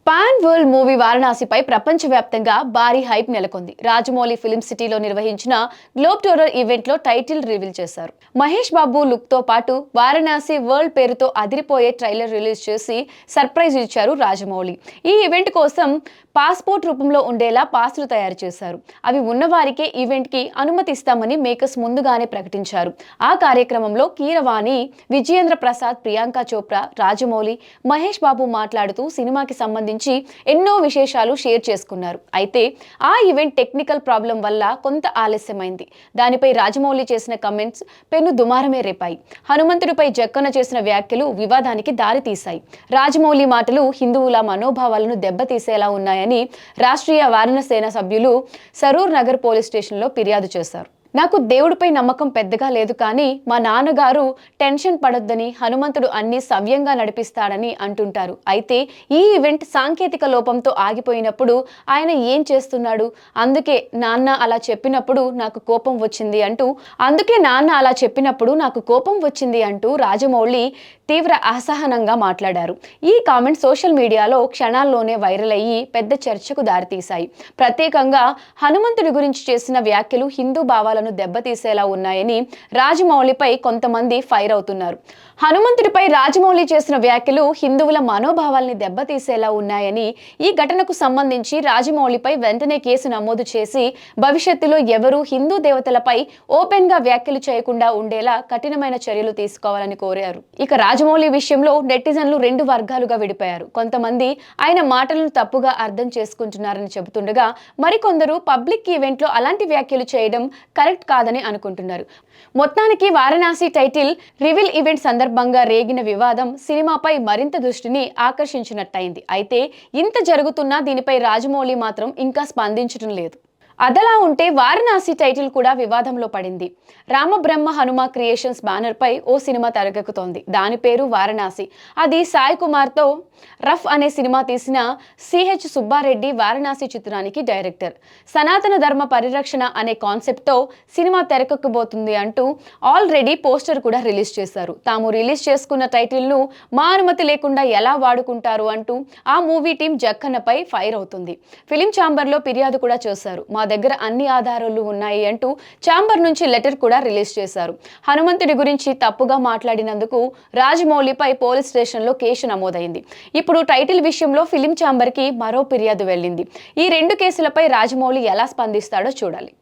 Pan world movie వారణాసిపై ప్రపంచవ్యాప్తంగా భారీ hype నెలకొంది. రాజమౌళి ఫిలిం సిటీలో నిర్వహించిన గ్లోబ్ టూరర్ ఈవెంట్ లో టైటిల్ రివీల్ చేశారు. మహేష్ బాబు లుక్ తో పాటు వారణాసి వరల్డ్ పేరుతో అదిరిపోయే ట్రైలర్ రిలీజ్ చేసి సర్ప్రైజ్ ఇచ్చారు రాజమౌళి. ఈ ఈవెంట్ కోసం పాస్పోర్ట్ రూపంలో ఉండేలా పాస్లు తయారు చేశారు. అవి ఉన్నవారికే ఈవెంట్ కి అనుమతి ఇస్తామని మేకర్స్ ముందుగానే ప్రకటించారు. ఆ కార్యక్రమంలో కీరవాణి, విజయేంద్ర ప్రసాద్, ప్రియాంక చోప్రా, రాజమౌళి, మహేష్ బాబు మాట్లాడుతూ సినిమాకి సంబంధించి ఎన్నో విశేషాలు షేర్ చేసుకున్నారు. అయితే ఆ ఈవెంట్ టెక్నికల్ ప్రాబ్లం వల్ల కొంత ఆలస్యమైంది. దానిపై రాజమౌళి చేసిన కమెంట్స్ పెను దుమారమే రేపాయి. హనుమంతుడిపై జక్కన చేసిన వ్యాఖ్యలు వివాదానికి దారితీశాయి. రాజమౌళి మాటలు హిందువుల మనోభావాలను దెబ్బతీసేలా ఉన్నాయని రాష్ట్రీయ వారణ సేన సభ్యులు సరూర్ నగర్ పోలీస్ స్టేషన్లో ఫిర్యాదు చేశారు. నాకు దేవుడిపై నమ్మకం పెద్దగా లేదు, కానీ మా నాన్నగారు టెన్షన్ పడొద్దని, హనుమంతుడు అన్ని సవ్యంగా నడిపిస్తాడని అంటుంటారు. అయితే ఈ ఈవెంట్ సాంకేతిక లోపంతో ఆగిపోయినప్పుడు ఆయన ఏం చేస్తున్నాడు? అందుకే నాన్న అలా చెప్పినప్పుడు నాకు కోపం వచ్చింది అంటూ రాజమౌళి తీవ్ర అసహనంగా మాట్లాడారు. ఈ కామెంట్ సోషల్ మీడియాలో క్షణాల్లోనే వైరల్ అయ్యి పెద్ద చర్చకు దారితీశాయి. ప్రత్యేకంగా హనుమంతుడి గురించి చేసిన వ్యాఖ్యలు హిందూ భావాలను దెబ్బతీసేలా ఉన్నాయని రాజమౌళిపై కొంతమంది ఫైర్ అవుతున్నారు. హనుమంతుడిపై రాజమౌళి చేసిన వ్యాఖ్యలు హిందువుల మనోభావాల్ని దెబ్బతీసేలా ఉన్నాయని, ఈ ఘటనకు సంబంధించి రాజమౌళిపై వెంటనే కేసు నమోదు చేసి భవిష్యత్తులో ఎవరూ హిందూ దేవతలపై ఓపెన్ గా వ్యాఖ్యలు చేయకుండా ఉండేలా కఠినమైన చర్యలు తీసుకోవాలని కోరారు. ఇక రాజమౌళి విషయంలో నెటిజన్లు రెండు వర్గాలుగా విడిపోయారు. కొంతమంది ఆయన మాటలను తప్పుగా అర్థం చేసుకుంటున్నారని చెబుతుండగా, మరికొందరు పబ్లిక్ ఈవెంట్ లో అలాంటి వ్యాఖ్యలు చేయడం కరెక్ట్ కాదని అనుకుంటున్నారు. మొత్తానికి వారణాసి టైటిల్ రివీల్ ఈవెంట్ సందర్భంగా రేగిన వివాదం సినిమాపై మరింత దృష్టిని ఆకర్షించినట్టయింది. అయితే ఇంత జరుగుతున్నా దీనిపై రాజమౌళి మాత్రం ఇంకా స్పందించడం లేదు. అదలా ఉంటే వారణాసి టైటిల్ కూడా వివాదంలో పడింది. రామబ్రహ్మ హనుమ క్రియేషన్స్ బ్యానర్ పై ఓ సినిమా తెరకెక్కుతోంది. దాని పేరు వారణాసి. అది సాయి కుమార్ తో రఫ్ అనే సినిమా తీసిన సిహెచ్ సుబ్బారెడ్డి వారణాసి చిత్రానికి డైరెక్టర్. సనాతన ధర్మ పరిరక్షణ అనే కాన్సెప్ట్ తో సినిమా తెరకెక్కబోతుంది అంటూ ఆల్రెడీ పోస్టర్ కూడా రిలీజ్ చేశారు. తాము రిలీజ్ చేసుకున్న టైటిల్ ను మా అనుమతి లేకుండా ఎలా వాడుకుంటారు అంటూ ఆ మూవీ టీం జక్కన్నపై ఫైర్ అవుతుంది. ఫిలిం ఛాంబర్ లో ఫిర్యాదు కూడా చేశారు. మా దగ్గర అన్ని ఆధారాలు ఉన్నాయి అంటూ ఛాంబర్ నుంచి లెటర్ కూడా రిలీజ్ చేశారు. హనుమంతుడి గురించి తప్పుగా మాట్లాడినందుకు రాజమౌళిపై పోలీస్ స్టేషన్లో కేసు నమోదైంది. ఇప్పుడు టైటిల్ విషయంలో ఫిలిం ఛాంబర్ కి మరో ఫిర్యాదు వెళ్ళింది. ఈ రెండు కేసులపై రాజమౌళి ఎలా స్పందిస్తాడో చూడాలి.